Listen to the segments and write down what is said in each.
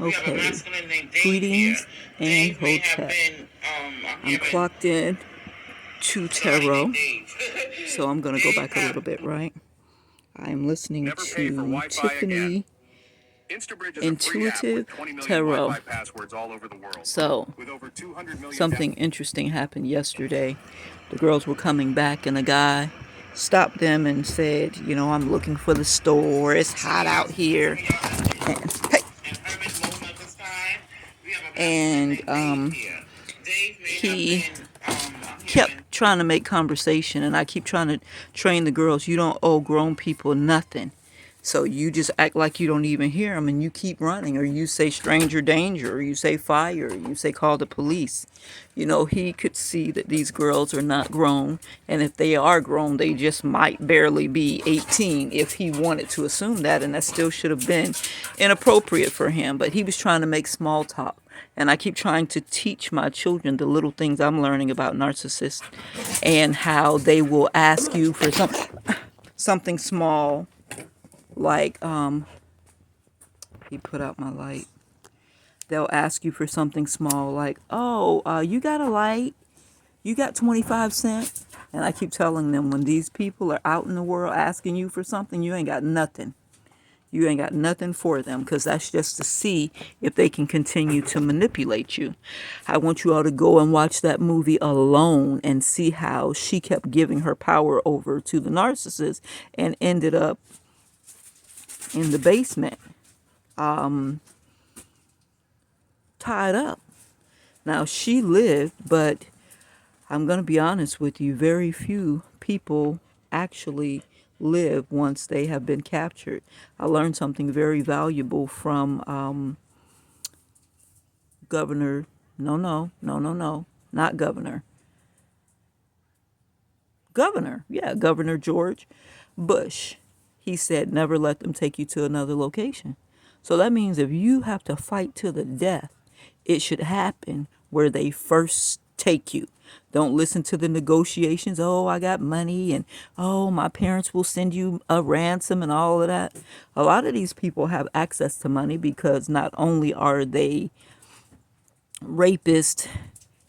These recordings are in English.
Okay. Greetings and hotep. I'm clocked in to tarot, so I'm going to go back a little bit, right? I'm listening to Tiffany Intuitive Tarot. So, something interesting happened yesterday. The girls were coming back, and a guy stopped them and said, you know, I'm looking for the store. It's hot out here. And, hey, and he kept trying to make conversation, and I keep trying to train the girls. You don't owe grown people nothing. So you just act like you don't even hear them, and you keep running, or you say stranger danger, or you say fire, or you say call the police. You know, he could see that these girls are not grown, and if they are grown, they just might barely be 18 if he wanted to assume that, and that still should have been inappropriate for him. But he was trying to make small talk. And I keep trying to teach my children the little things I'm learning about narcissists and how they will ask you for something small, like he put out my light. They'll ask you for something small, like, oh, you got a light? You got 25 cents? And I keep telling them, when these people are out in the world asking you for something, you ain't got nothing. You ain't got nothing for them, because that's just to see if they can continue to manipulate you. I want you all to go and watch that movie Alone and see how she kept giving her power over to the narcissist and ended up in the basement, tied up. Now, she lived, but I'm going to be honest with you, very few people actually live once they have been captured. I learned something very valuable from Governor, not Governor. Governor George Bush. He said, never let them take you to another location. So that means if you have to fight to the death, it should happen where they first take you. Don't listen to the negotiations. Oh, I got money, and oh, my parents will send you a ransom and all of that. A lot of these people have access to money because not only are they rapists,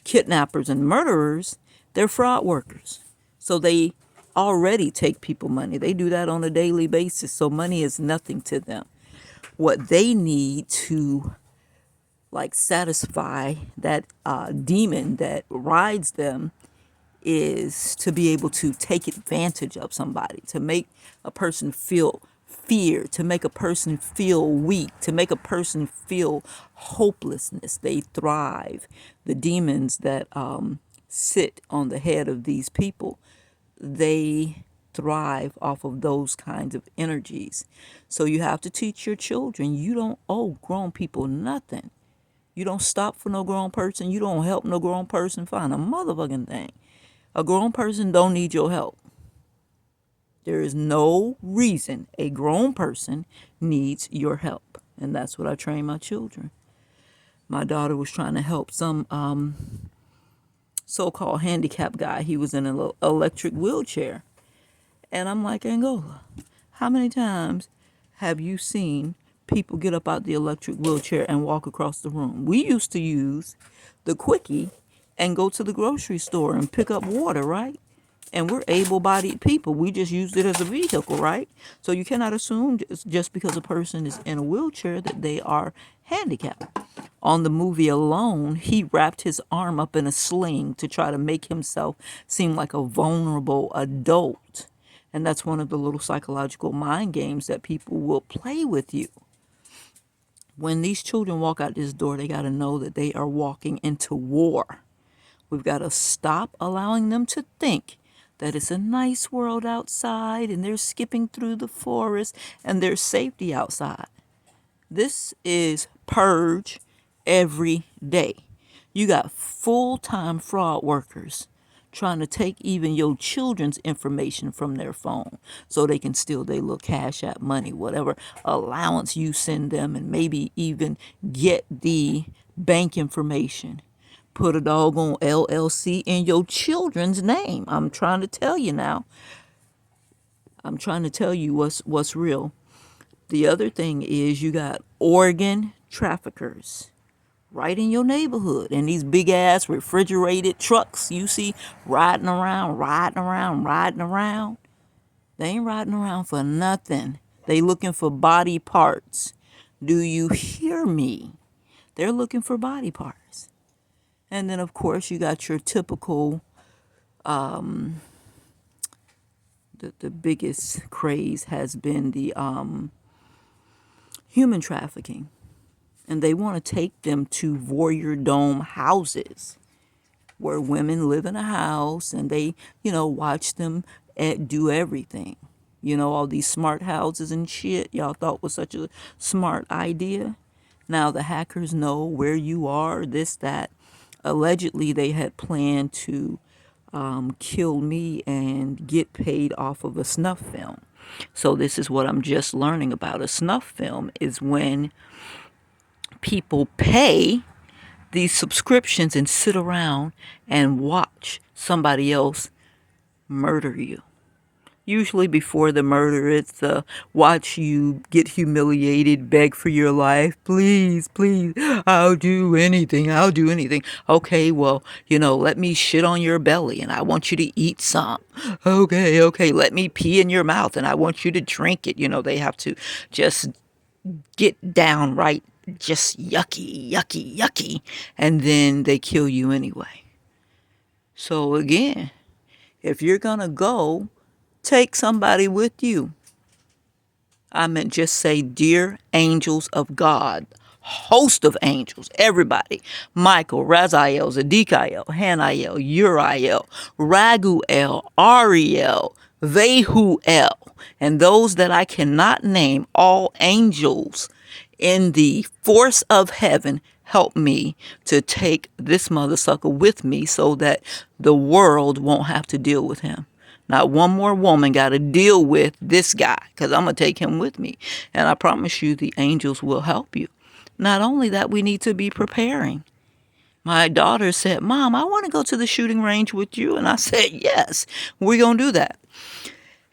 kidnappers, and murderers, they're fraud workers. So they already take people money. They do that on a daily basis. So money is nothing to them. What they need to satisfy that demon that rides them is to be able to take advantage of somebody, to make a person feel fear, to make a person feel weak, to make a person feel hopelessness. They thrive. The demons that sit on the head of these people, they thrive off of those kinds of energies. So you have to teach your children, you don't owe grown people nothing. You don't stop for no grown person. You don't help no grown person find a motherfucking thing. A grown person don't need your help. There is no reason a grown person needs your help. And that's what I train my children. My daughter was trying to help some so-called handicapped guy. He was in an electric wheelchair. And I'm like, Angola, how many times have you seen people get up out the electric wheelchair and walk across the room? We used to use the quickie and go to the grocery store and pick up water, right? And we're able-bodied people. We just used it as a vehicle, right? So you cannot assume just because a person is in a wheelchair that they are handicapped. On the movie Alone, he wrapped his arm up in a sling to try to make himself seem like a vulnerable adult. And that's one of the little psychological mind games that people will play with you. When these children walk out this door, they got to know that they are walking into war. We've got to stop allowing them to think that it's a nice world outside and they're skipping through the forest and there's safety outside. This is purge every day. You got full-time fraud workers trying to take even your children's information from their phone so they can steal their little Cash App money, whatever allowance you send them, and maybe even get the bank information. Put a doggone LLC in your children's name. I'm trying to tell you now. I'm trying to tell you what's real. The other thing is you got organ traffickers right in your neighborhood. And these big ass refrigerated trucks you see riding around, riding around, riding around. They ain't riding around for nothing. They looking for body parts. Do you hear me? They're looking for body parts. And then, of course, you got your typical, the biggest craze has been the human trafficking. And they want to take them to warrior dome houses where women live in a house and they, watch them do everything. All these smart houses and shit y'all thought was such a smart idea. Now the hackers know where you are, this, that. Allegedly, they had planned to kill me and get paid off of a snuff film. So this is what I'm just learning about. A snuff film is when people pay these subscriptions and sit around and watch somebody else murder you. Usually before the murder, it's watch you get humiliated, beg for your life. Please, please, I'll do anything. I'll do anything. Okay, well, let me shit on your belly and I want you to eat some. Okay, let me pee in your mouth and I want you to drink it. They have to just get downright just yucky. And then they kill you anyway. So again, if you're going to go, take somebody with you. I meant just say, dear angels of God, host of angels, everybody. Michael, Raziel, Zedekiel, Haniel, Uriel, Raguel, Ariel, Vehuel, and those that I cannot name, all angels in the force of heaven, help me to take this mother sucker with me so that the world won't have to deal with him. Not one more woman got to deal with this guy because I'm going to take him with me. And I promise you the angels will help you. Not only that, we need to be preparing. My daughter said, Mom, I want to go to the shooting range with you. And I said, yes, we're going to do that.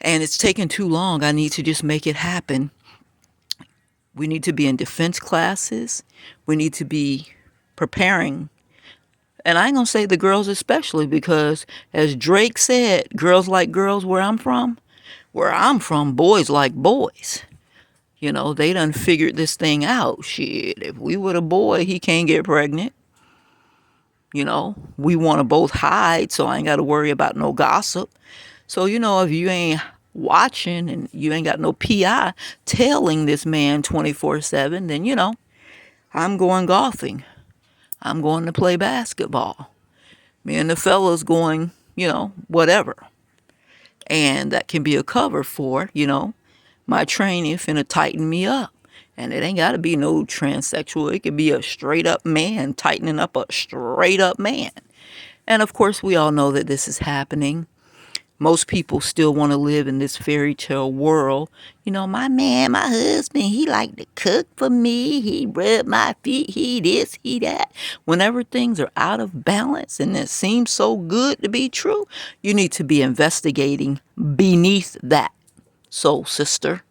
And it's taken too long. I need to just make it happen. We need to be in defense classes. We need to be preparing. And I ain't going to say the girls especially because, as Drake said, girls like girls where I'm from. Where I'm from, boys like boys. They done figured this thing out. Shit, if we were a boy, he can't get pregnant. We want to both hide, so I ain't got to worry about no gossip. So, if you ain't watching and you ain't got no PI tailing this man 24/7, then, I'm going golfing. I'm going to play basketball. Me and the fellas going, whatever. And that can be a cover for, my training finna tighten me up. And it ain't got to be no transsexual. It could be a straight up man tightening up a straight up man. And of course, we all know that this is happening. Most people still want to live in this fairy tale world. My man, my husband, he like to cook for me. He rub my feet. He this, he that. Whenever things are out of balance and it seems so good to be true, you need to be investigating beneath that. Soul sister,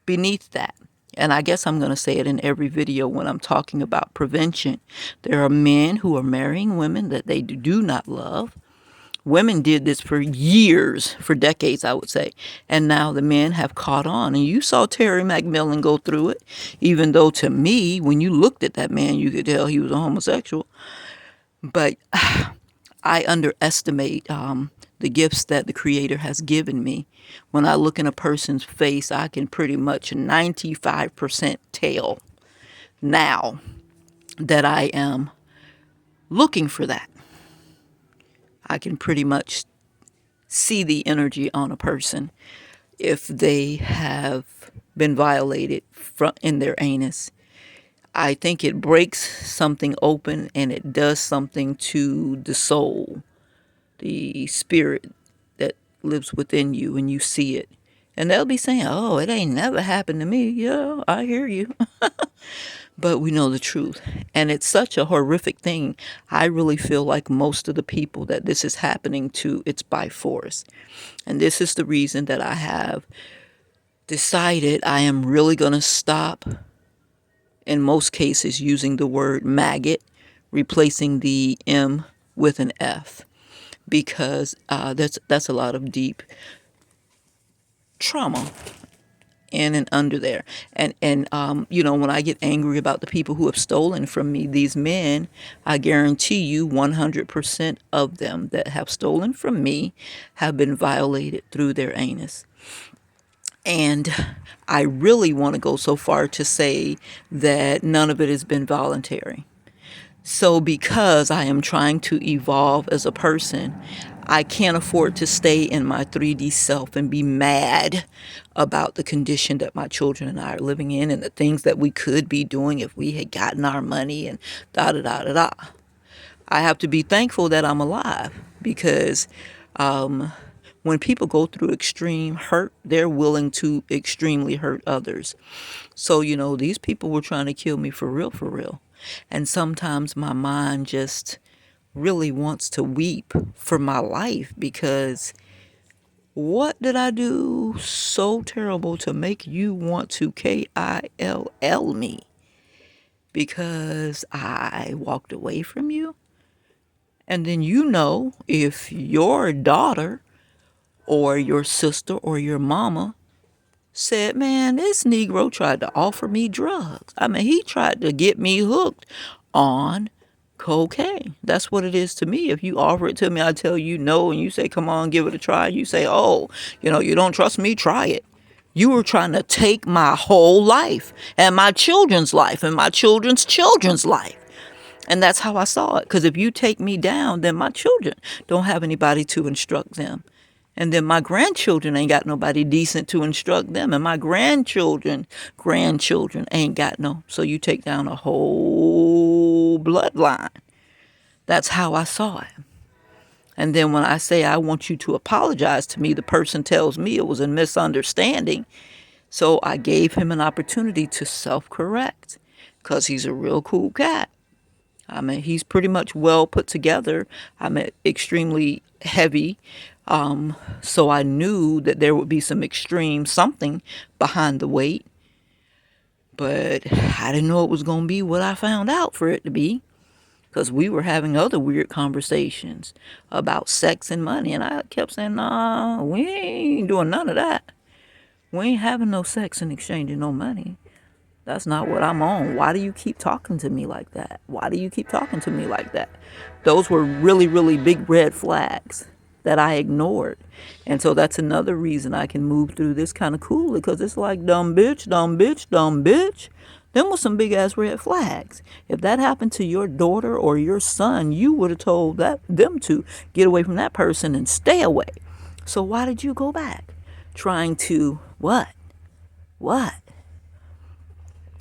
beneath that. And I guess I'm going to say it in every video when I'm talking about prevention. There are men who are marrying women that they do not love. Women did this for years, for decades, I would say. And now the men have caught on. And you saw Terry McMillan go through it, even though to me, when you looked at that man, you could tell he was a homosexual. But I underestimate the gifts that the Creator has given me. When I look in a person's face, I can pretty much 95% tell now that I am looking for that. I can pretty much see the energy on a person if they have been violated in their anus. I think it breaks something open and it does something to the soul, the spirit that lives within you, and you see it. And they'll be saying, oh, it ain't never happened to me. Yeah, I hear you. But we know the truth. And it's such a horrific thing. I really feel like most of the people that this is happening to, it's by force. And this is the reason that I have decided I am really going to stop in most cases using the word maggot, replacing the M with an F, because that's a lot of deep trauma in and under there. And when I get angry about the people who have stolen from me, these men, I guarantee you 100% of them that have stolen from me have been violated through their anus. And I really want to go so far to say that none of it has been voluntary. So because I am trying to evolve as a person, I can't afford to stay in my 3D self and be mad about the condition that my children and I are living in and the things that we could be doing if we had gotten our money and da da da da da. I have to be thankful that I'm alive, because when people go through extreme hurt, they're willing to extremely hurt others. So, these people were trying to kill me for real, for real. And sometimes my mind just really wants to weep for my life, because what did I do so terrible to make you want to kill me? Because I walked away from you? And then if your daughter or your sister or your mama said, man, this Negro tried to offer me drugs. I mean, he tried to get me hooked on cocaine. That's what it is to me. If you offer it to me, I tell you no, and you say, come on, give it a try. You say, oh, you don't trust me, try it. You were trying to take my whole life and my children's life and my children's children's life. And that's how I saw it. Because if you take me down, then my children don't have anybody to instruct them. And then my grandchildren ain't got nobody decent to instruct them. And my grandchildren ain't got no. So you take down a whole bloodline. That's how I saw it. And then when I say I want you to apologize to me, the person tells me it was a misunderstanding. So I gave him an opportunity to self-correct, because he's a real cool cat. I mean, he's pretty much well put together. I mean, extremely heavy. So I knew that there would be some extreme something behind the weight. But I didn't know it was going to be what I found out for it to be, because we were having other weird conversations about sex and money. And I kept saying, nah, we ain't doing none of that. We ain't having no sex and exchanging no money. That's not what I'm on. Why do you keep talking to me like that? Why do you keep talking to me like that? Those were really, really big red flags that I ignored. And so that's another reason I can move through this kind of coolly, because it's like, dumb bitch, dumb bitch, dumb bitch. Them was some big ass red flags. If that happened to your daughter or your son, you would have told them to get away from that person and stay away. So why did you go back? Trying to what? What?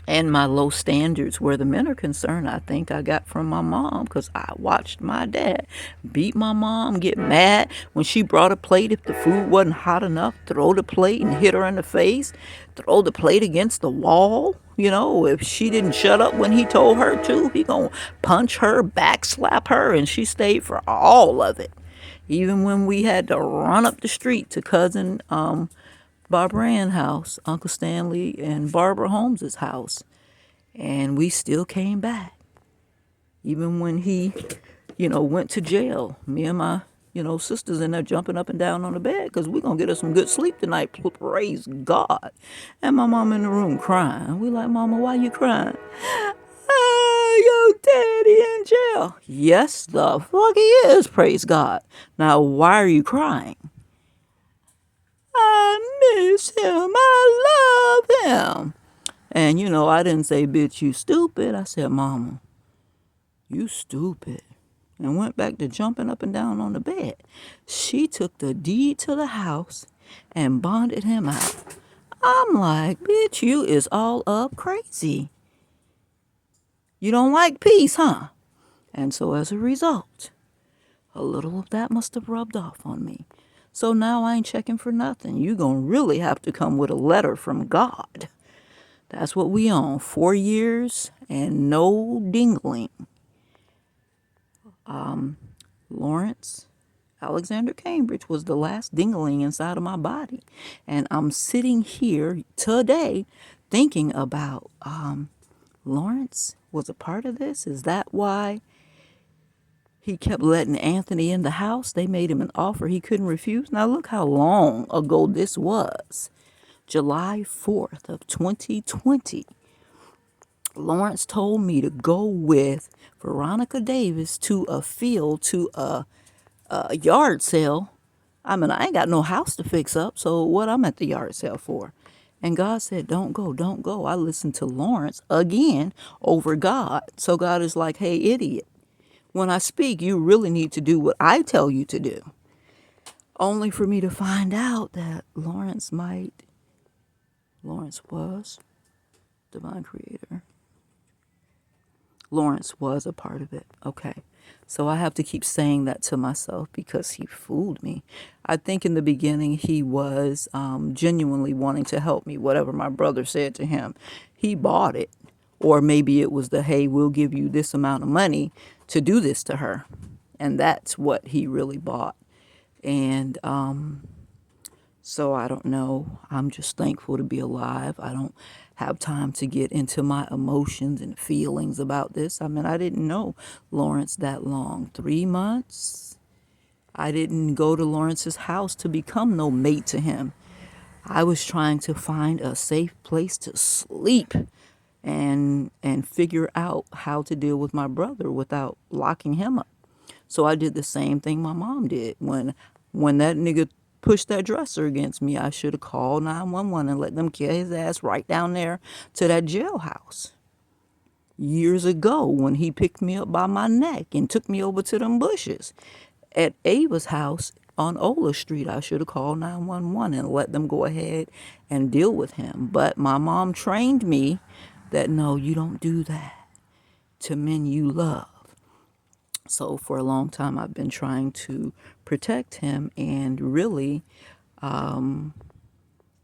And my low standards where the men are concerned, I think I got from my mom, because I watched my dad beat my mom, get mad when she brought a plate. If the food wasn't hot enough, throw the plate and hit her in the face, throw the plate against the wall. If she didn't shut up when he told her to, he gonna punch her, backslap her, and she stayed for all of it. Even when we had to run up the street to cousin Barbara Ann's house, Uncle Stanley and Barbara Holmes's house, and we still came back. Even when he, went to jail, me and my, sisters in there jumping up and down on the bed, because we're going to get us some good sleep tonight, praise God. And my mom in the room crying. We like, Mama, why you crying? Your daddy in jail. Yes, the fuck he is, praise God. Now, why are you crying? I miss him. I love him. And, I didn't say, bitch, you stupid. I said, Mama, you stupid. And went back to jumping up and down on the bed. She took the deed to the house and bonded him out. I'm like, bitch, you is all up crazy. You don't like peace, huh? And so as a result, a little of that must have rubbed off on me. So now I ain't checking for nothing. You gonna really have to come with a letter from God. That's what we on. 4 years and no dingling. Lawrence Alexander Cambridge was the last dingling inside of my body. And I'm sitting here today thinking about Lawrence was a part of this? Is that why he kept letting Anthony in the house? They made him an offer he couldn't refuse. Now look how long ago this was. July 4th of 2020. Lawrence told me to go with Veronica Davis to a field, to a yard sale. I mean, I ain't got no house to fix up, so what I'm at the yard sale for? And God said, don't go, don't go. I listened to Lawrence again over God. So God is like, hey, idiot, when I speak, you really need to do what I tell you to do. Only for me to find out that Lawrence was divine creator. Lawrence was a part of it. Okay. So I have to keep saying that to myself because he fooled me. I think in the beginning he was genuinely wanting to help me, whatever my brother said to him. He bought it. Or maybe it was the, hey, we'll give you this amount of money to do this to her. And that's what he really bought. And so I don't know. I'm just thankful to be alive. I don't have time to get into my emotions and feelings about this. I mean, I didn't know Lawrence that long. 3 months. I didn't go to Lawrence's house to become no mate to him. I was trying to find a safe place to sleep and figure out how to deal with my brother without locking him up. So I did the same thing my mom did. When that nigga pushed that dresser against me, I should have called 911 and let them carry his ass right down there to that jailhouse. Years ago, when he picked me up by my neck and took me over to them bushes at Ava's house on Ola Street, I should have called 911 and let them go ahead and deal with him. But my mom trained me that no, you don't do that to men you love. So for a long time, I've been trying to protect him, and really,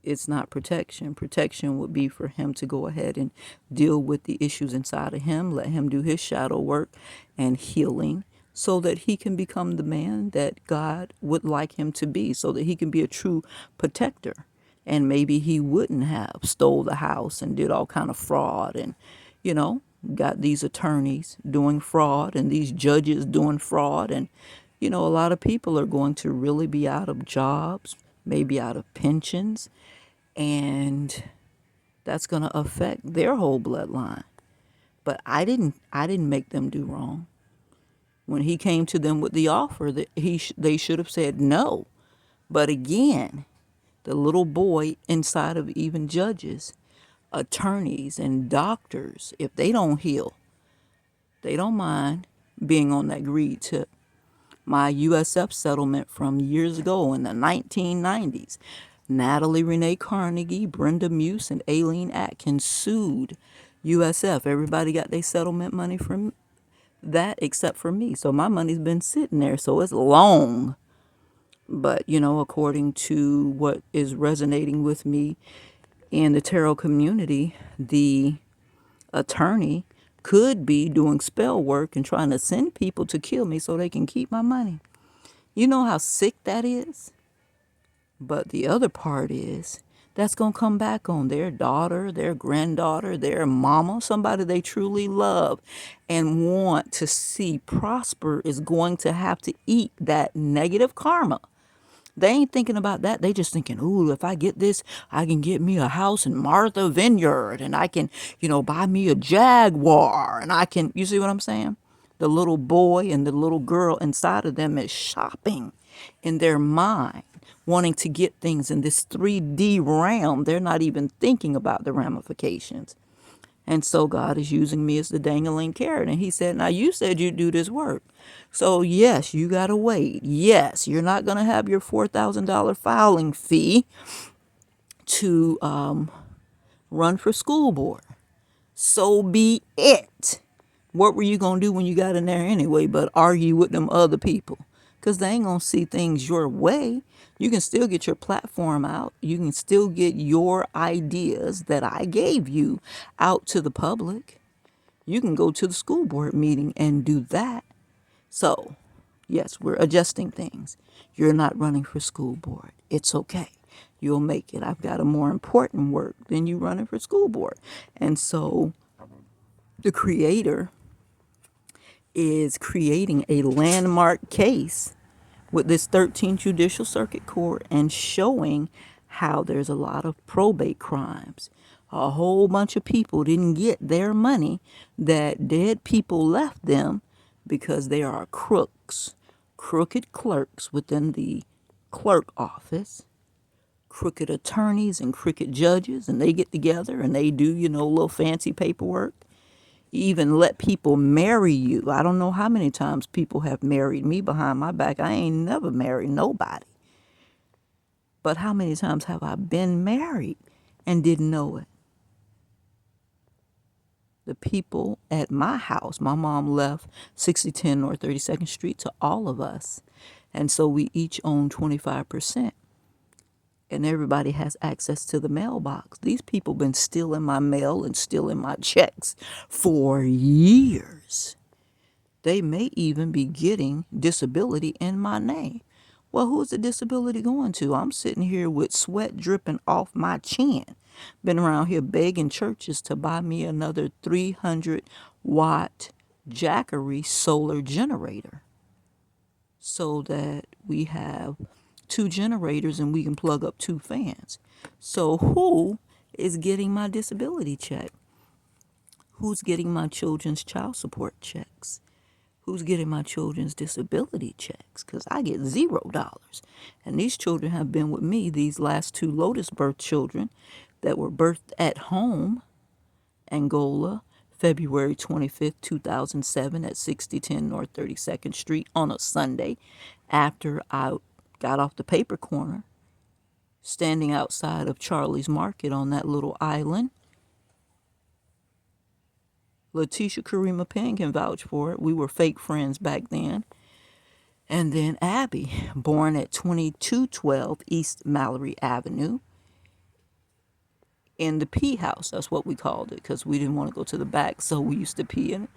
it's not protection. Protection would be for him to go ahead and deal with the issues inside of him, let him do his shadow work and healing so that he can become the man that God would like him to be, so that he can be a true protector. And maybe he wouldn't have stole the house and did all kind of fraud and, you know, got these attorneys doing fraud and these judges doing fraud. And, you know, a lot of people are going to really be out of jobs, maybe out of pensions, and that's going to affect their whole bloodline. But I didn't make them do wrong. When he came to them with the offer, that they should have said no. But again, the little boy inside of even judges, attorneys, and doctors, if they don't heal, they don't mind being on that greed tip. My USF settlement from years ago in the 1990s, Natalie Renee Carnegie, Brenda Muse, and Aileen Atkins sued USF. Everybody got their settlement money from that except for me. So my money's been sitting there. So it's long. But, you know, according to what is resonating with me in the tarot community, the attorney could be doing spell work and trying to send people to kill me so they can keep my money. You know how sick that is? But the other part is that's going to come back on their daughter, their granddaughter, their mama, somebody they truly love and want to see prosper is going to have to eat that negative karma. They ain't thinking about that. They just thinking, ooh, if I get this, I can get me a house in Martha Vineyard and I can, you know, buy me a Jaguar and I can, you see what I'm saying? The little boy and the little girl inside of them is shopping in their mind, wanting to get things in this 3D realm. They're not even thinking about the ramifications. And so God is using me as the dangling carrot. And he said, now you said you'd do this work. So yes, you got to wait. Yes, you're not going to have your $4,000 filing fee to run for school board. So be it. What were you going to do when you got in there anyway but argue with them other people? Because they ain't going to see things your way. You can still get your platform out. You can still get your ideas that I gave you out to the public. You can go to the school board meeting and do that. So, yes, we're adjusting things. You're not running for school board. It's okay. You'll make it. I've got a more important work than you running for school board. And so the creator is creating a landmark case with this 13th Judicial Circuit Court and showing how there's a lot of probate crimes. A whole bunch of people didn't get their money that dead people left them because they are crooks, crooked clerks within the clerk office, crooked attorneys and crooked judges, and they get together and they do, little fancy paperwork. Even let people marry you. I don't know how many times people have married me behind my back. I ain't never married nobody. But how many times have I been married and didn't know it? The people at my house, my mom left 6010 North 32nd Street to all of us. And so we each own 25%. And everybody has access to the mailbox. These people been stealing my mail and stealing my checks for years. They may even be getting disability in my name. Well, who's the disability going to? I'm sitting here with sweat dripping off my chin. Been around here begging churches to buy me another 300-watt Jackery solar generator so that we have 2 generators and we can plug up 2 fans. So who is getting my disability check? Who's getting my children's child support checks? Who's getting my children's disability checks? Because I get $0. And these children have been with me, these last 2 Lotus birth children that were birthed at home, Angola, February 25th, 2007 at 6010 North 32nd Street on a Sunday after I got off the paper corner, standing outside of Charlie's Market on that little island. Letitia Karima Penn can vouch for it. We were fake friends back then. And then Abby, born at 2212 East Mallory Avenue in the pee house. That's what we called it because we didn't want to go to the back, so we used to pee in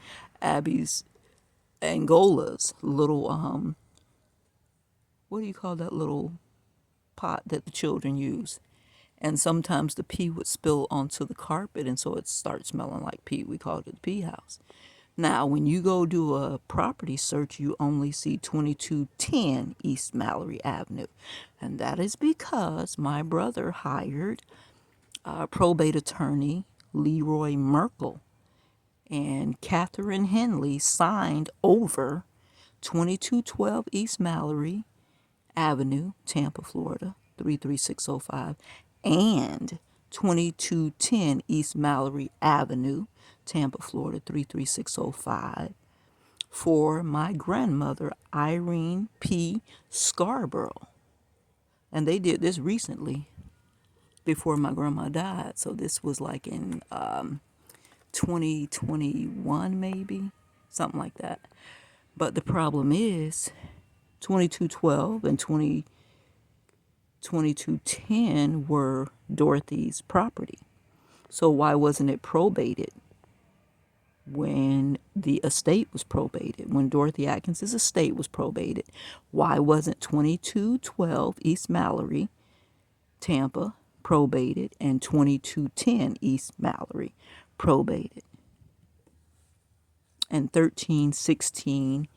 Abby's, Angola's little, what do you call that little pot that the children use? And sometimes the pee would spill onto the carpet, and so it starts smelling like pee. We called it the pee house. Now, when you go do a property search, you only see 2210 East Mallory Avenue. And that is because my brother hired probate attorney Leroy Merkel, and Catherine Henley signed over 2212 East Mallory Avenue, Tampa, Florida, 33605, and 2210 East Mallory Avenue, Tampa, Florida, 33605, for my grandmother, Irene P. Scarborough. And they did this recently before my grandma died. So this was like in 2021, maybe, something like that. But the problem is 2212 and 2210 were Dorothy's property. So why wasn't it probated when the estate was probated? When Dorothy Atkins's estate was probated, why wasn't 2212 East Mallory, Tampa, probated, and 2210 East Mallory probated? And 1316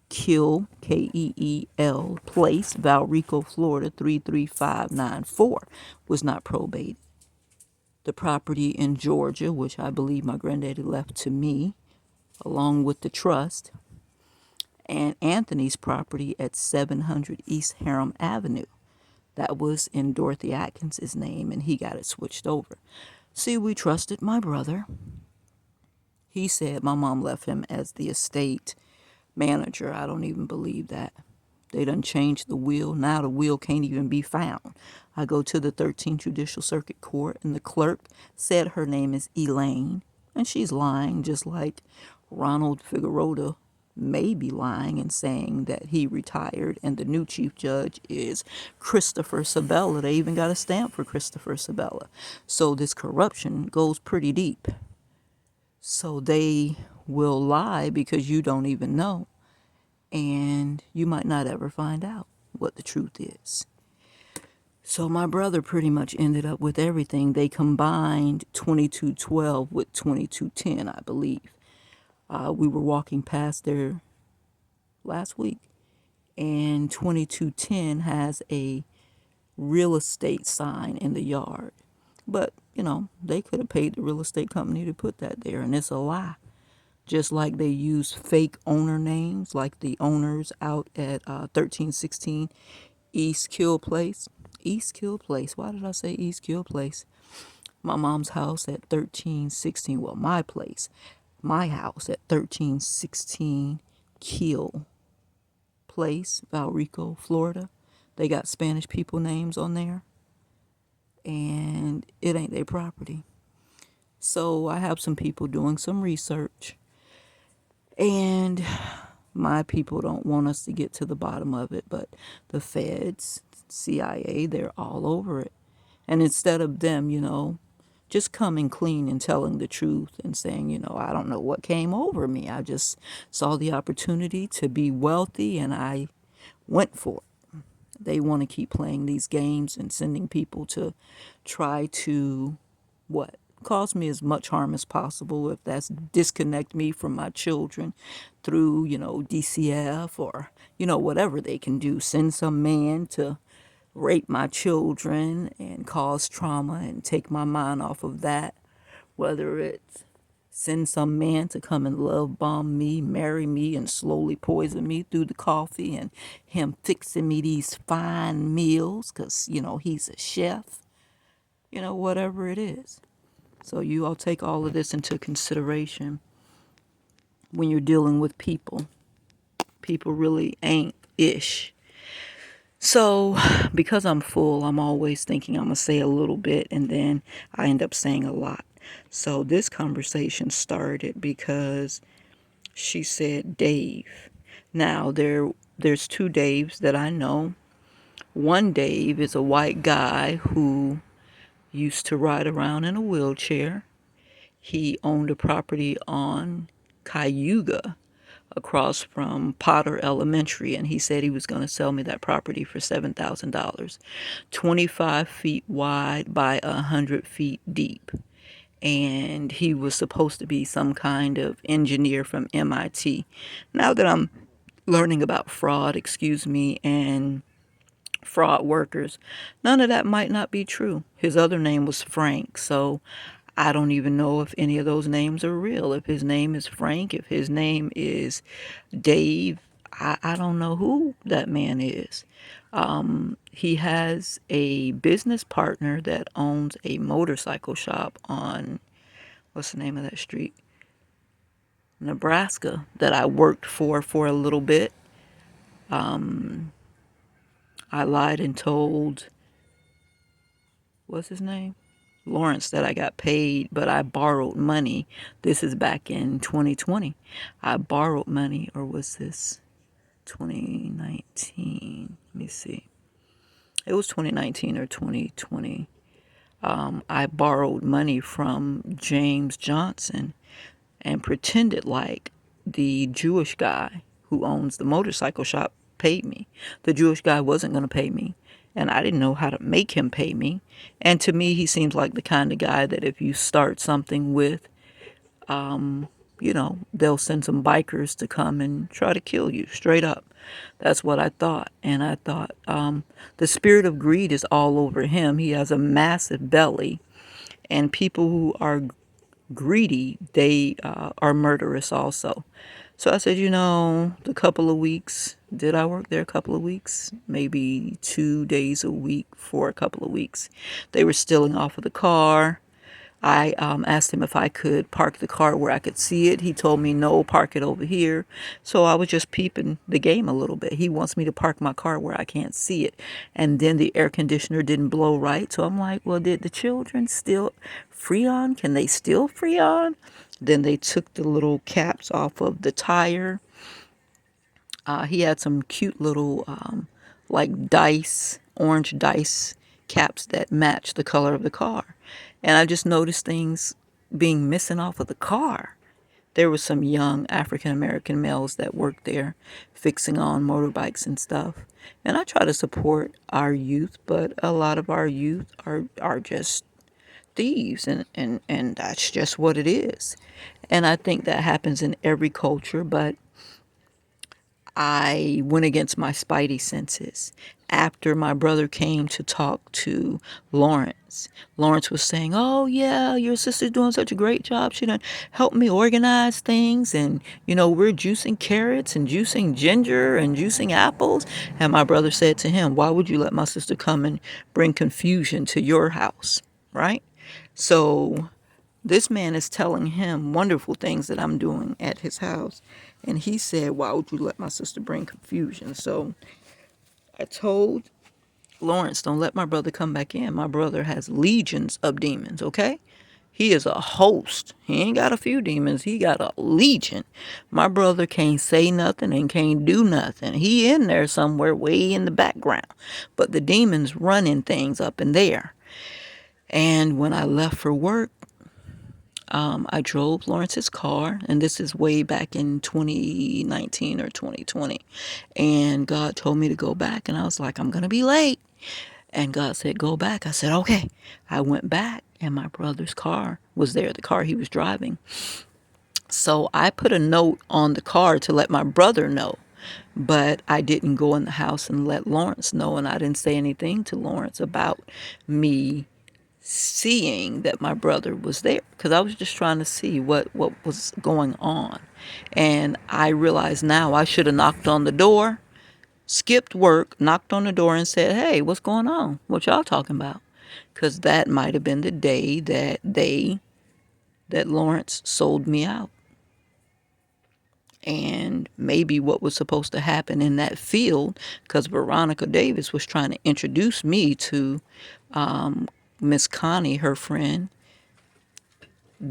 Keel, Keel Place, Valrico, Florida, 33594 was not probated. The property in Georgia, which I believe my granddaddy left to me, along with the trust, and Anthony's property at 700 East Harem Avenue. That was in Dorothy Atkins's name, and he got it switched over. See, we trusted my brother. He said my mom left him as the estate manager. I don't even believe that. They done changed the will. Now the will can't even be found. I go to the 13th Judicial Circuit Court, and the clerk said her name is Elaine, and she's lying, just like Ronald Figueroa may be lying and saying that he retired, and the new chief judge is Christopher Sabella. They even got a stamp for Christopher Sabella. So this corruption goes pretty deep. So they will lie because you don't even know, and you might not ever find out what the truth is. So my brother pretty much ended up with everything. They combined 2212 with 2210, I believe. We were walking past there last week, and 2210 has a real estate sign in the yard. But, they could have paid the real estate company to put that there, and it's a lie. Just like they use fake owner names, like the owners out at 1316 East Kill Place. East Kill Place. Why did I say East Kill Place? My mom's house at 1316, well, my house at 1316 Kill Place, Valrico, Florida. They got Spanish people names on there, and it ain't their property. So I have some people doing some research, and my people don't want us to get to the bottom of it, but the feds, CIA, they're all over it. And instead of them, just coming clean and telling the truth and saying, I don't know what came over me. I just saw the opportunity to be wealthy and I went for it. They want to keep playing these games and sending people to try to, what? Cause me as much harm as possible. If that's disconnect me from my children through, DCF or, whatever they can do. Send some man to rape my children and cause trauma and take my mind off of that. Whether it's send some man to come and love bomb me, marry me, and slowly poison me through the coffee, and him fixing me these fine meals because, he's a chef, whatever it is. So you all take all of this into consideration when you're dealing with people. People really ain't ish. So because I'm full, I'm always thinking I'm going to say a little bit and then I end up saying a lot. So this conversation started because she said Dave. Now there's two Daves that I know. One Dave is a white guy who used to ride around in a wheelchair. He owned a property on Cayuga across from Potter Elementary, and he said he was going to sell me that property for $7,000, 25 feet wide by 100 feet deep. And he was supposed to be some kind of engineer from MIT. Now that I'm learning about fraud, and fraud workers, none of that might not be true. His other name was Frank, so I don't even know if any of those names are real. If his name is Frank, if his name is Dave, I don't know who that man is. He has a business partner that owns a motorcycle shop on, what's the name of that street? Nebraska, that I worked for a little bit. I lied and told, what's his name? Lawrence, that I got paid, but I borrowed money. This is back in 2020. I borrowed money, or was this 2019? Let me see. It was 2019 or 2020. I borrowed money from James Johnson and pretended like the Jewish guy who owns the motorcycle shop paid me. The Jewish guy wasn't going to pay me, and I didn't know how to make him pay me. And to me, he seems like the kind of guy that if you start something with, they'll send some bikers to come and try to kill you straight up. That's what I thought. And I thought the spirit of greed is all over him. He has a massive belly, and people who are greedy, they are murderous also. So I said, the couple of weeks, did I work there a couple of weeks? Maybe 2 days a week for a couple of weeks. They were stealing off of the car. I asked him if I could park the car where I could see it. He told me, no, park it over here. So I was just peeping the game a little bit. He wants me to park my car where I can't see it. And then the air conditioner didn't blow right. So I'm like, well, did the children still Freon? Can they still Freon? Then they took the little caps off of the tire. He had some cute little like dice, orange dice caps that match the color of the car. And I just noticed things being missing off of the car. there were some young African American males that worked there fixing on motorbikes and stuff. And I try to support our youth, but a lot of our youth are just thieves, and that's just what it is. And I think that happens in every culture, but I went against my spidey senses. After my brother came to talk to Lawrence, Lawrence was saying, "Oh yeah, your sister's doing such a great job. She done helped me organize things, and we're juicing carrots and juicing ginger and juicing apples." And my brother said to him, "Why would you let my sister come and bring confusion to your house?" Right? So this man is telling him wonderful things that I'm doing at his house. And he said, "Why would you let my sister bring confusion?" So I told Lawrence, "Don't let my brother come back in. My brother has legions of demons, okay? He is a host. He ain't got a few demons. He got a legion. My brother can't say nothing and can't do nothing. He in there somewhere way in the background. But the demons running things up in there." And when I left for work, I drove Lawrence's car, and this is way back in 2019 or 2020. And God told me to go back, and I was like, "I'm going to be late." And God said, "Go back." I said, "Okay." I went back, and my brother's car was there, the car he was driving. So I put a note on the car to let my brother know, but I didn't go in the house and let Lawrence know, and I didn't say anything to Lawrence about me seeing that my brother was there, because I was just trying to see what was going on. And I realize now I should have knocked on the door, skipped work, knocked on the door and said, "Hey, what's going on? What y'all talking about?" Because that might have been the day that Lawrence sold me out. And maybe what was supposed to happen in that field, because Veronica Davis was trying to introduce me to Miss Connie, her friend,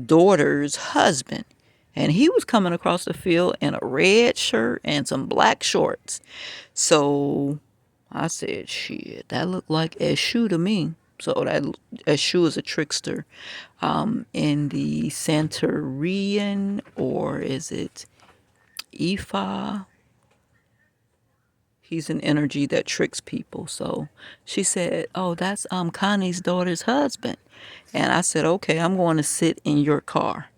daughter's husband. And he was coming across the field in a red shirt and some black shorts. So I said, "Shit, that looked like Eshu to me." So that Eshu is a trickster in the Santerian, or is it Ifa? He's an energy that tricks people. So she said, "Oh, that's Connie's daughter's husband." And I said, "Okay, I'm going to sit in your car."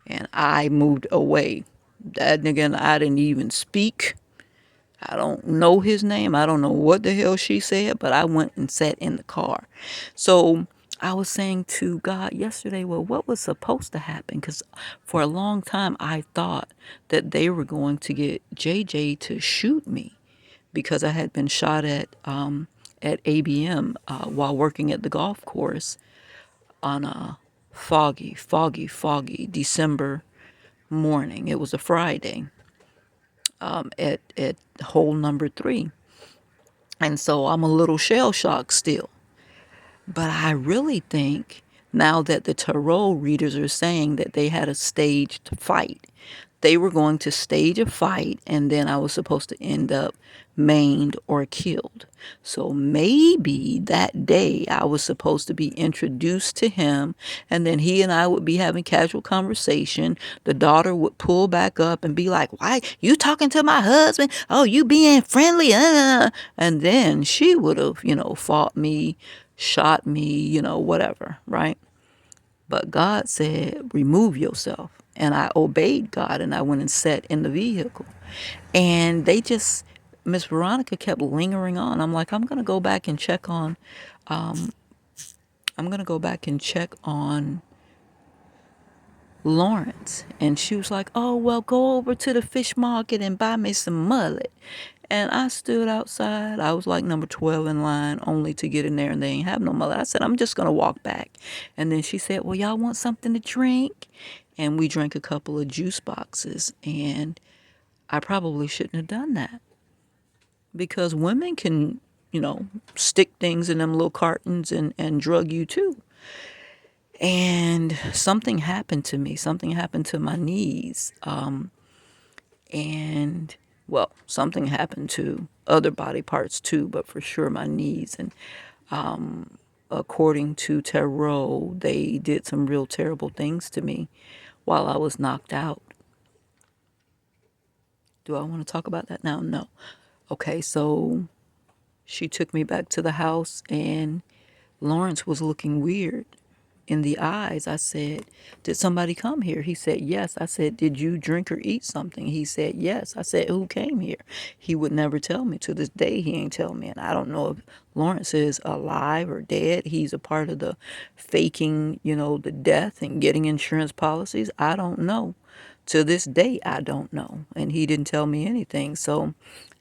And I moved away. That nigga, I didn't even speak. I don't know his name. I don't know what the hell she said, but I went and sat in the car. So I was saying to God yesterday, well, what was supposed to happen? Because for a long time, I thought that they were going to get JJ to shoot me, because I had been shot at ABM while working at the golf course on a foggy December morning. It was a Friday at hole number 3. And so I'm a little shell shocked still. But I really think now that the tarot readers are saying that they had a staged fight, they were going to stage a fight, and then I was supposed to end up maimed or killed. So maybe that day I was supposed to be introduced to him, and then he and I would be having casual conversation. The daughter would pull back up and be like, "Why you talking to my husband? Oh, you being friendly?" And then she would have, fought me, shot me, whatever, right? But God said, "Remove yourself." And I obeyed God, and I went and sat in the vehicle. And Miss Veronica kept lingering on. I'm like, I'm going to go back and check on, I'm going to go back and check on Lawrence. And she was like, "Oh, well, go over to the fish market and buy me some mullet." And I stood outside. I was like number 12 in line, only to get in there, and they ain't have no mullet. I said, "I'm just going to walk back." And then she said, "Well, y'all want something to drink?" And we drank a couple of juice boxes. And I probably shouldn't have done that, because women can, stick things in them little cartons and drug you too. And something happened to me. Something happened to my knees. And, well, something happened to other body parts too, but for sure my knees. And according to tarot, they did some real terrible things to me while I was knocked out. Do I want to talk about that now? No. Okay, so she took me back to the house and Lawrence was looking weird in the eyes. I said, "Did somebody come here?" He said, "Yes." I said, "Did you drink or eat something?" He said, "Yes." I said, "Who came here?" He would never tell me. To this day, he ain't tell me. And I don't know if Lawrence is alive or dead. He's a part of the faking, the death and getting insurance policies. I don't know. To this day, I don't know. And he didn't tell me anything. So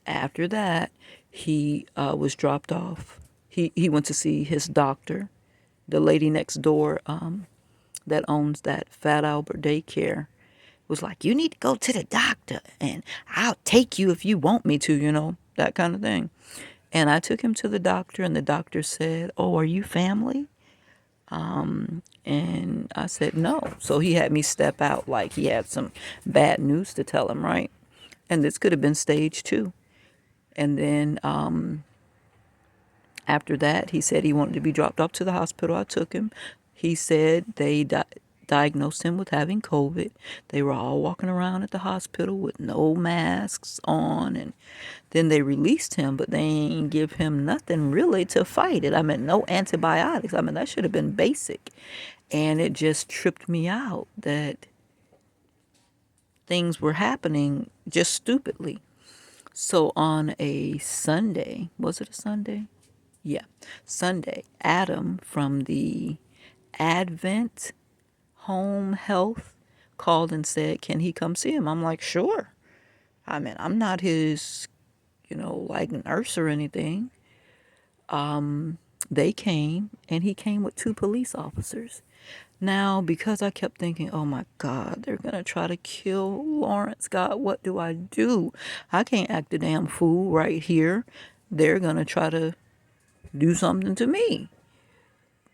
after that, he was dropped off. He went to see his doctor. The lady next door that owns that Fat Albert daycare was like, "You need to go to the doctor and I'll take you if you want me to, that kind of thing." And I took him to the doctor and the doctor said, "Oh, are you family?" And I said, "No." So he had me step out like he had some bad news to tell him, right? And this could have been stage 2. And then after that, he said he wanted to be dropped off to the hospital. I took him. He said they diagnosed him with having COVID. They were all walking around at the hospital with no masks on. And then they released him, but they ain't give him nothing really to fight it. I mean, no antibiotics. I mean, that should have been basic. And it just tripped me out that things were happening just stupidly. So on a Sunday, was it a Sunday? Yeah, Sunday, Adam from the Advent Home Health called and said, "Can he come see him?" I'm like, "Sure." I mean, I'm not his, like nurse or anything. They came and he came with 2 police officers. Now, because I kept thinking, oh my God, they're going to try to kill Lawrence. God, what do I do? I can't act a damn fool right here. They're going to try to do something to me.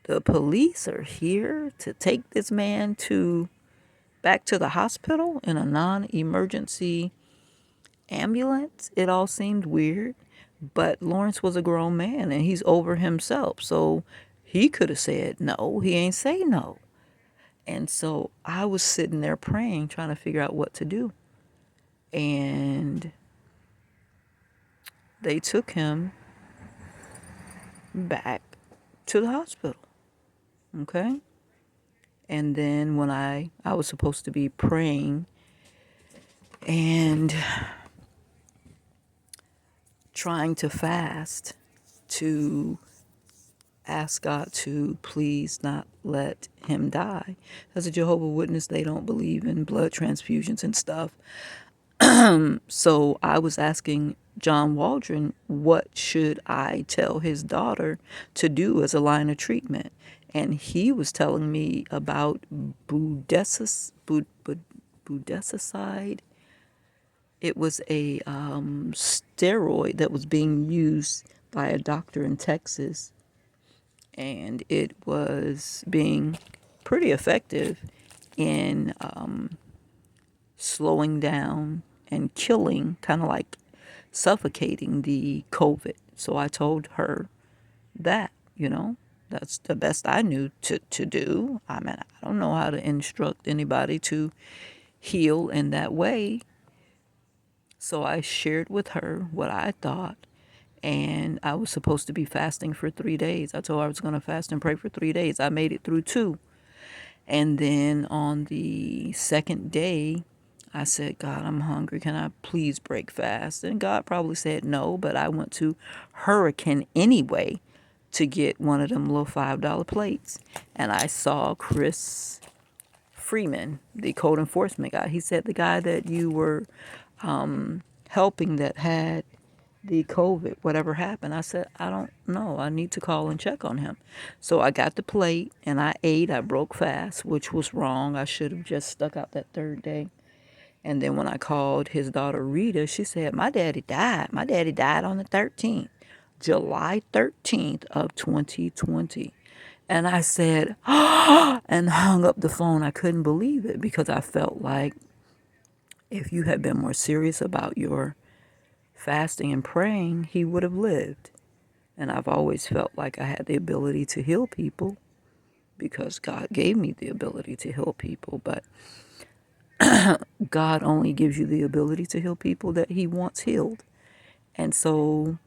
The police are here to take this man back to the hospital in a non-emergency ambulance. It all seemed weird, but Lawrence was a grown man and he's over himself. So he could have said no. He ain't say no. And so I was sitting there praying, trying to figure out what to do. And they took him back to the hospital. Okay? And then when I was supposed to be praying and trying to fast to ask God to please not let him die. As a Jehovah's Witness, they don't believe in blood transfusions and stuff. So I was asking John Waldron, what should I tell his daughter to do as a line of treatment? And he was telling me about budesonide. It was a steroid that was being used by a doctor in Texas, and it was being pretty effective in slowing down and killing, kind of like suffocating the COVID. So I told her that, that's the best I knew to do. I mean, I don't know how to instruct anybody to heal in that way. So I shared with her what I thought. And I was supposed to be fasting for 3 days. I told her I was going to fast and pray for 3 days. I made it through 2. And then on the second day, I said, "God, I'm hungry. Can I please break fast?" And God probably said no, but I went to Hurricane anyway to get one of them little $5 plates. And I saw Chris Freeman, the code enforcement guy. He said, "The guy that you were helping that had the COVID, whatever happened?" I said, "I don't know. I need to call and check on him." So I got the plate and I ate. I broke fast, which was wrong. I should have just stuck out that 3rd day. And then when I called his daughter Rita, she said, "My daddy died. My daddy died on the 13th, July 13th of 2020. And I said, and hung up the phone. I couldn't believe it because I felt like if you had been more serious about your fasting and praying, he would have lived. And I've always felt like I had the ability to heal people because God gave me the ability to heal people. But God only gives you the ability to heal people that he wants healed. And so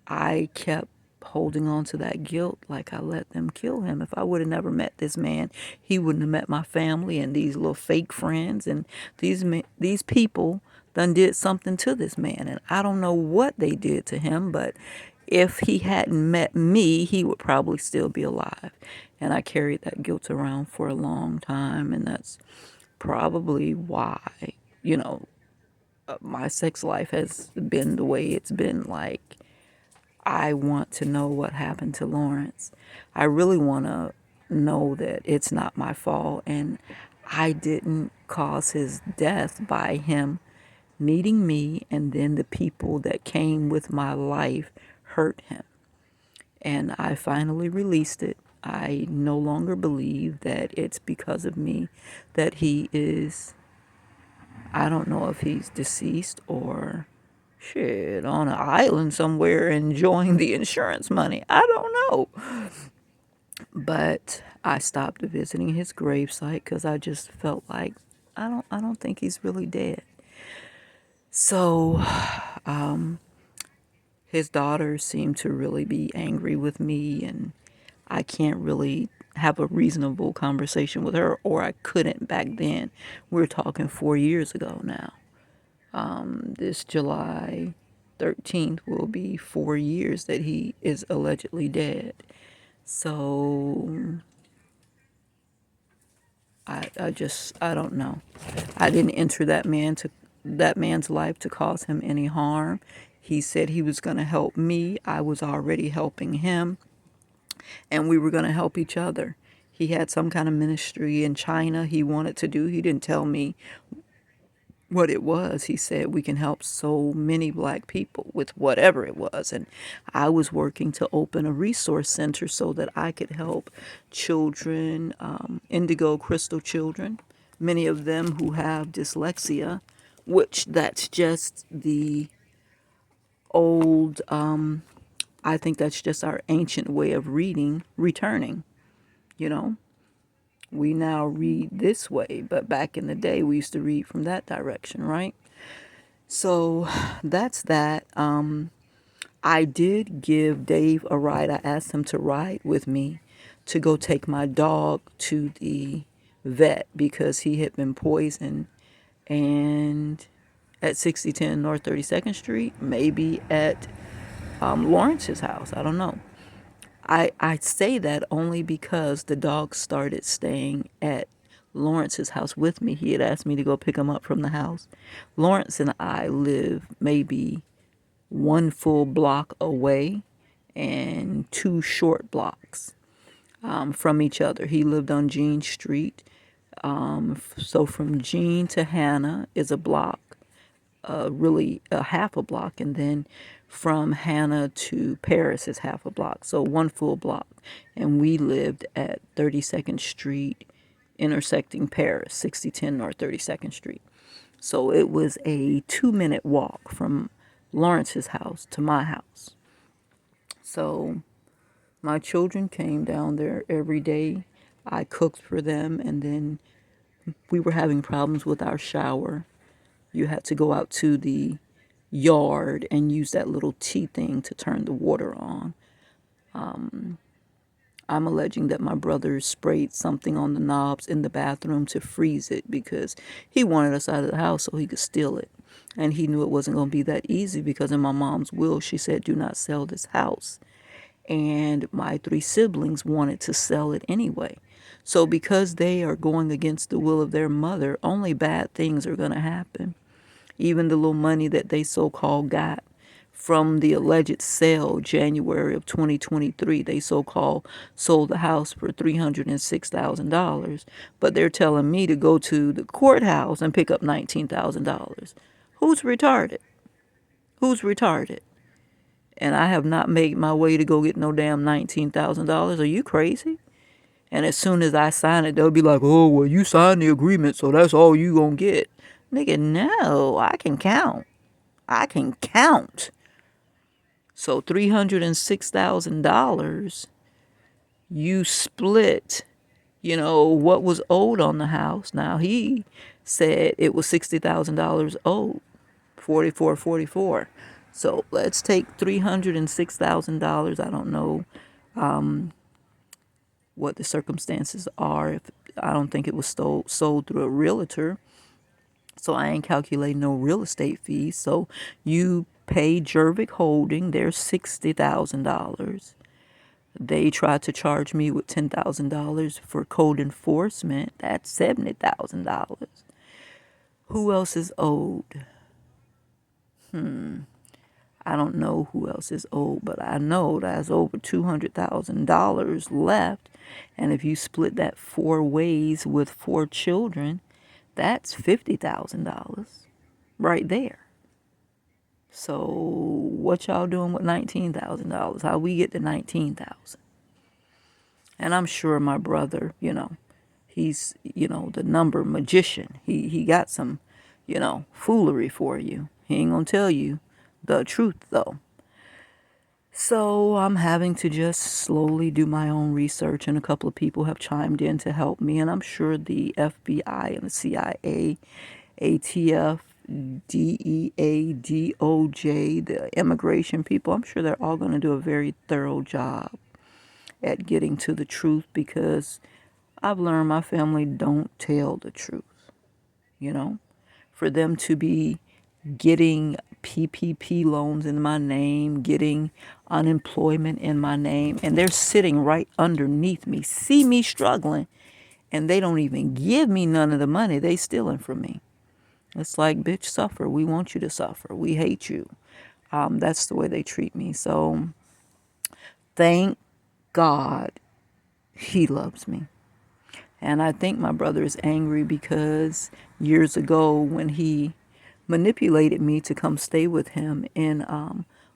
I kept holding on to that guilt, like I let them kill him. If I would have never met this man, he wouldn't have met my family and these little fake friends, and these people done did something to this man. And I don't know what they did to him, but if he hadn't met me, he would probably still be alive. And I carried that guilt around for a long time, and that's probably why, you know, my sex life has been the way it's been. Like, I want to know what happened to Lawrence. I really want to know that it's not my fault and I didn't cause his death by him meeting me, and then the people that came with my life hurt him. And I finally released it. I no longer believe that it's because of me that he is, I don't know if he's deceased or shit on an island somewhere enjoying the insurance money. I don't know. But I stopped visiting his gravesite because I just felt like I don't think he's really dead. So his daughter seemed to really be angry with me, and I can't really have a reasonable conversation with her, or I couldn't back then. We're talking 4 years ago now. This July 13th will be 4 years that he is allegedly dead. So I don't know. I didn't enter that man's life to cause him any harm. He said he was going to help me. I was already helping him, and we were going to help each other. He had some kind of ministry in China he wanted to do. He didn't tell me what it was. He said we can help so many black people with whatever it was. And I was working to open a resource center so that I could help children, indigo crystal children, many of them who have dyslexia, which that's just the old, I think that's just our ancient way of reading, returning, you know. We now read this way, but back in the day we used to read from that direction, right? So that's that. I did give Dave a ride. I asked him to ride with me to go take my dog to the vet because he had been poisoned, and at 6010 North 32nd Street, maybe at Lawrence's house. I don't know. I say that only because the dog started staying at Lawrence's house with me. He had asked me to go pick him up from the house. Lawrence and I live maybe one full block away and two short blocks from each other. He lived on Jean Street. So from Jean to Hannah is a block, really a half a block, and then from Hannah to Paris is half a block, so one full block. And we lived at 32nd Street, intersecting Paris, 6010 North 32nd Street. So it was a 2-minute walk from Lawrence's house to my house. So my children came down there every day. I cooked for them, and then we were having problems with our shower. You had to go out to the yard and use that little T thing to turn the water on. I'm alleging that my brother sprayed something on the knobs in the bathroom to freeze it because he wanted us out of the house so he could steal it. And he knew it wasn't going to be that easy because in my mom's will, she said, do not sell this house. And my 3 siblings wanted to sell it anyway. So because they are going against the will of their mother, only bad things are going to happen. Even the little money that they so-called got from the alleged sale January of 2023, they so-called sold the house for $306,000, but they're telling me to go to the courthouse and pick up $19,000. Who's retarded? Who's retarded? And I have not made my way to go get no damn $19,000. Are you crazy? And as soon as I sign it, they'll be like, oh, well, you signed the agreement, so that's all you gonna get. Nigga, no, I can count. I can count. So $306,000, you split, what was owed on the house. Now he said it was $60,000 owed, 4444. So let's take $306,000. I don't know what the circumstances are. If I don't think it was sold through a realtor, so I ain't calculating no real estate fees. So you pay Jervik Holding their $60,000. They tried to charge me with $10,000 for code enforcement. That's $70,000. Who else is owed? I don't know who else is owed, but I know there's over $200,000 left. And if you split that 4 ways with 4 children, that's $50,000 right there. So what y'all doing with $19,000? How we get to $19,000? And I'm sure my brother, he's, the number magician. He got some, foolery for you. He ain't gonna tell you the truth though. So I'm having to just slowly do my own research, and a couple of people have chimed in to help me, and I'm sure the FBI and the CIA, ATF, DEA, DOJ, the immigration people, I'm sure they're all going to do a very thorough job at getting to the truth, because I've learned my family don't tell the truth. For them to be getting PPP loans in my name, getting unemployment in my name, and they're sitting right underneath me, see me struggling, and they don't even give me none of the money. They stealing from me. It's like, bitch, suffer. We want you to suffer. We hate you. That's the way they treat me. So thank God he loves me. And I think my brother is angry because years ago when he manipulated me to come stay with him in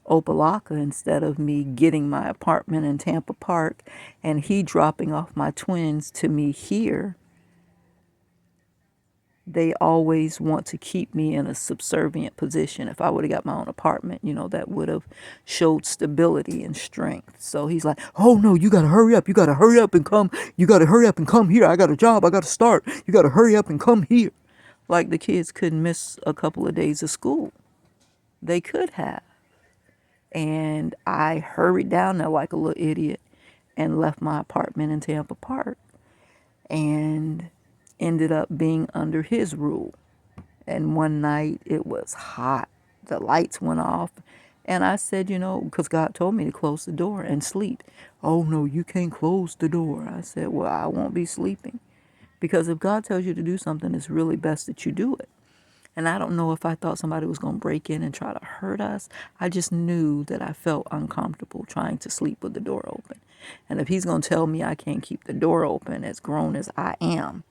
Opelika instead of me getting my apartment in Tampa Park and he dropping off my twins to me here, they always want to keep me in a subservient position. If I would have got my own apartment, that would have showed stability and strength. So he's like, oh no, you got to hurry up. You got to hurry up and come. You got to hurry up and come here. I got a job. I got to start. You got to hurry up and come here. Like the kids couldn't miss a couple of days of school. They could have. And I hurried down there like a little idiot and left my apartment in Tampa Park and ended up being under his rule. And one night it was hot. The lights went off. And I said, because God told me to close the door and sleep. Oh, no, you can't close the door. I said, well, I won't be sleeping. Because if God tells you to do something, it's really best that you do it. And I don't know if I thought somebody was going to break in and try to hurt us. I just knew that I felt uncomfortable trying to sleep with the door open. And if he's going to tell me I can't keep the door open, as grown as I am,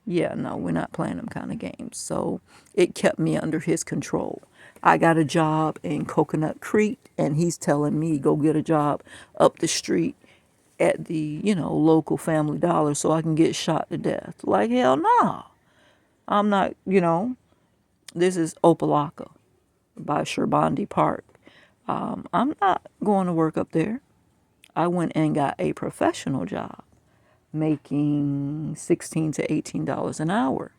yeah, no, we're not playing them kind of games. So it kept me under his control. I got a job in Coconut Creek, and he's telling me go get a job up the street at the, local Family Dollar so I can get shot to death. Like, hell no. I'm not, this is Opelika by Sherbandi Park. I'm not going to work up there. I went and got a professional job making $16 to $18 an hour.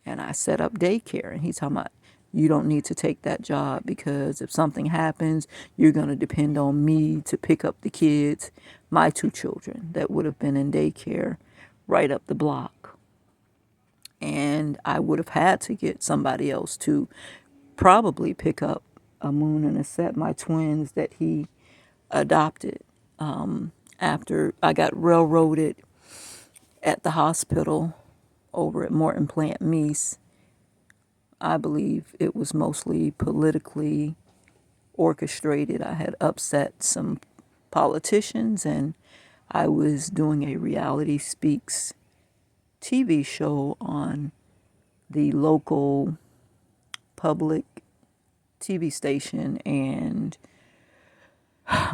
And I set up daycare. And he's talking about, you don't need to take that job because if something happens, you're going to depend on me to pick up the kids, my 2 children that would have been in daycare right up the block. And I would have had to get somebody else to probably pick up Amun and Aset, my twins that he adopted after I got railroaded at the hospital over at Morton Plant Meese. I believe it was mostly politically orchestrated. I had upset some politicians, and I was doing a Reality Speaks TV show on the local public TV station, and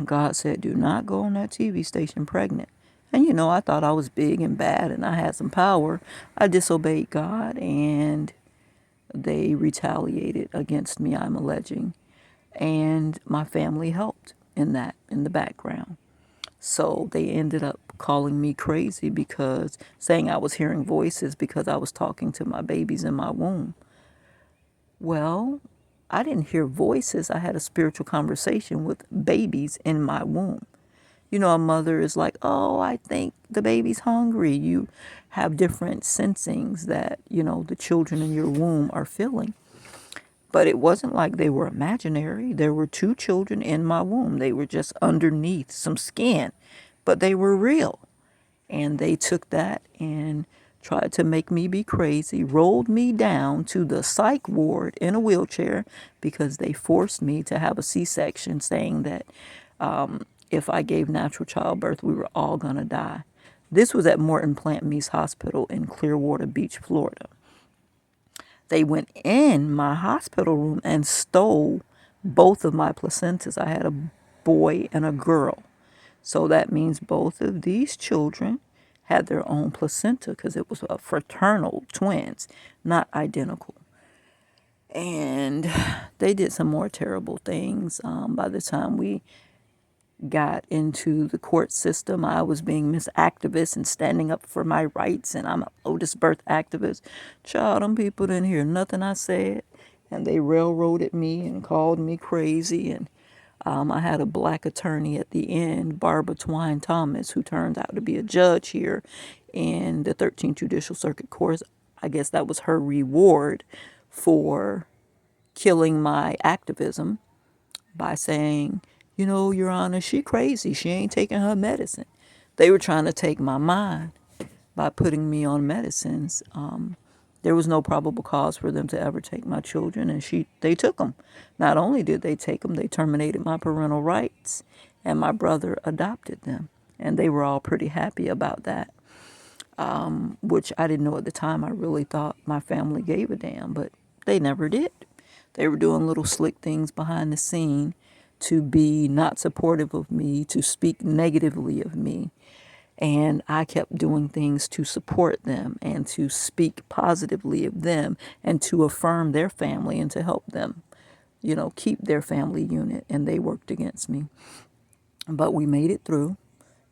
God said, do not go on that TV station pregnant. And I thought I was big and bad and I had some power. I disobeyed God and they retaliated against me, I'm alleging. And my family helped in the background. So they ended up calling me crazy because saying I was hearing voices because I was talking to my babies in my womb. Well, I didn't hear voices. I had a spiritual conversation with babies in my womb. You know, a mother is like, oh, I think the baby's hungry. You have different sensings that, you know, the children in your womb are feeling. But it wasn't like they were imaginary. There were two children in my womb. They were just underneath some skin, but they were real. And they took that and tried to make me be crazy, rolled me down to the psych ward in a wheelchair because they forced me to have a C-section, saying that if I gave natural childbirth, we were all going to die. This was at Morton Plant Mease Hospital in Clearwater Beach, Florida. They went in my hospital room and stole both of my placentas. I had a boy and a girl. So that means both of these children had their own placenta because it was a fraternal twins, not identical. And they did some more terrible things. By the time we got into the court system, I was being Miss Activist and standing up for my rights, and I'm a Lotus birth activist. Child, them people didn't hear nothing I said, and they railroaded me and called me crazy. And I had a black attorney at the end, Barbara Twine Thomas, who turned out to be a judge here in the 13th Judicial Circuit Court. I guess that was her reward for killing my activism by saying, you know, Your Honor, she crazy. She ain't taking her medicine. They were trying to take my mind by putting me on medicines. There was no probable cause for them to ever take my children, and they took them. Not only did they take them, they terminated my parental rights, and my brother adopted them, and they were all pretty happy about that, which I didn't know at the time. I really thought my family gave a damn, but they never did. They were doing little slick things behind the scene to be not supportive of me, to speak negatively of me. And I kept doing things to support them and to speak positively of them and to affirm their family and to help them, you know, keep their family unit. And they worked against me. But we made it through.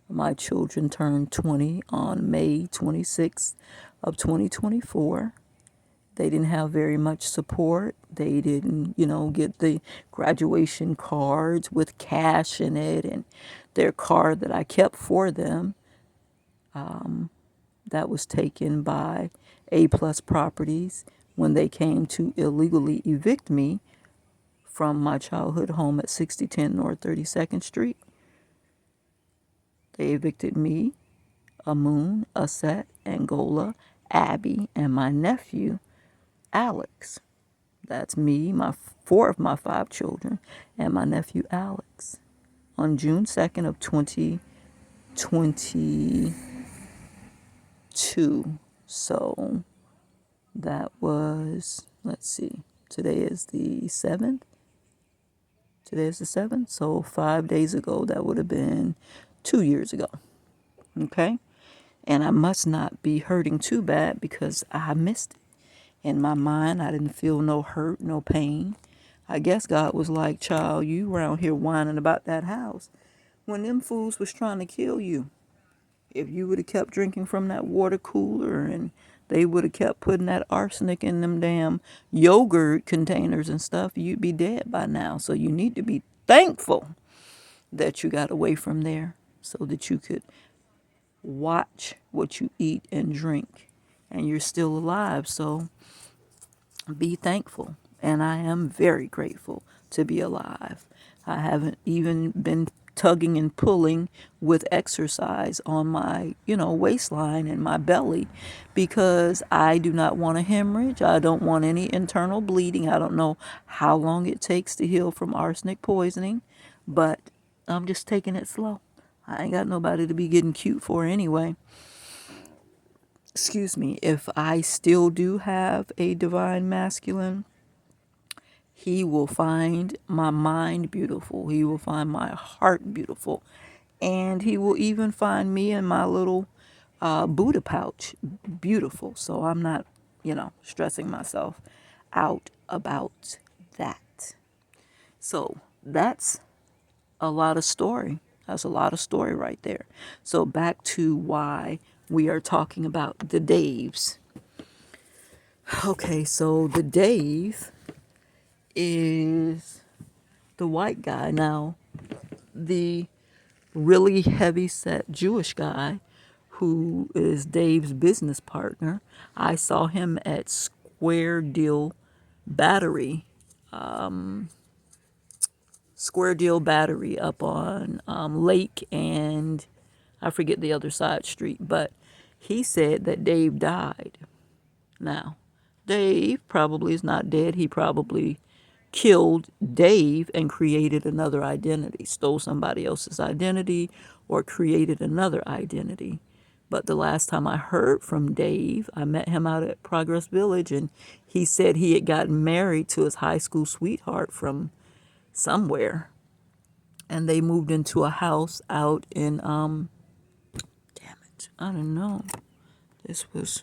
My children turned 20 on May 26th of 2024. They didn't have very much support. They didn't, you know, get the graduation cards with cash in it, and their car that I kept for them, that was taken by A-plus Properties when they came to illegally evict me from my childhood home at 6010 North 32nd Street. They evicted me, Amun, Aset, Angola, Abby, and my nephew, Alex. That's me, my four of my five children, and my nephew Alex. On June 2nd of 2022. So that was, let's see, today is the 7th. Today is the 7th. So 5 days ago, that would have been 2 years ago. Okay? And I must not be hurting too bad because I missed it. In my mind, I didn't feel no hurt, no pain. I guess God was like, child, you around here whining about that house when them fools was trying to kill you. If you would have kept drinking from that water cooler and they would have kept putting that arsenic in them damn yogurt containers and stuff, you'd be dead by now. So you need to be thankful that you got away from there so that you could watch what you eat and drink, and you're still alive. So be thankful. And I am very grateful to be alive. I haven't even been tugging and pulling with exercise on my, waistline and my belly because I do not want a hemorrhage. I don't want any internal bleeding. I don't know how long it takes to heal from arsenic poisoning, but I'm just taking it slow. I ain't got nobody to be getting cute for anyway. Excuse me. If I still do have a divine masculine, he will find my mind beautiful. He will find my heart beautiful. And he will even find me in my little Buddha pouch beautiful. So I'm not, stressing myself out about that. So that's a lot of story. That's a lot of story right there. So back to why we are talking about the Daves. Okay, so the Dave is the white guy. Now, the really heavy set Jewish guy who is Dave's business partner, I saw him at Battery, Square Deal Battery up on Lake and I forget the other side street, but he said that Dave died. Now, Dave probably is not dead. He probably killed Dave and created another identity, stole somebody else's identity or created another identity. But the last time I heard from Dave, I met him out at Progress Village and he said he had gotten married to his high school sweetheart from somewhere. And they moved into a house out in, damn it, I don't know. This was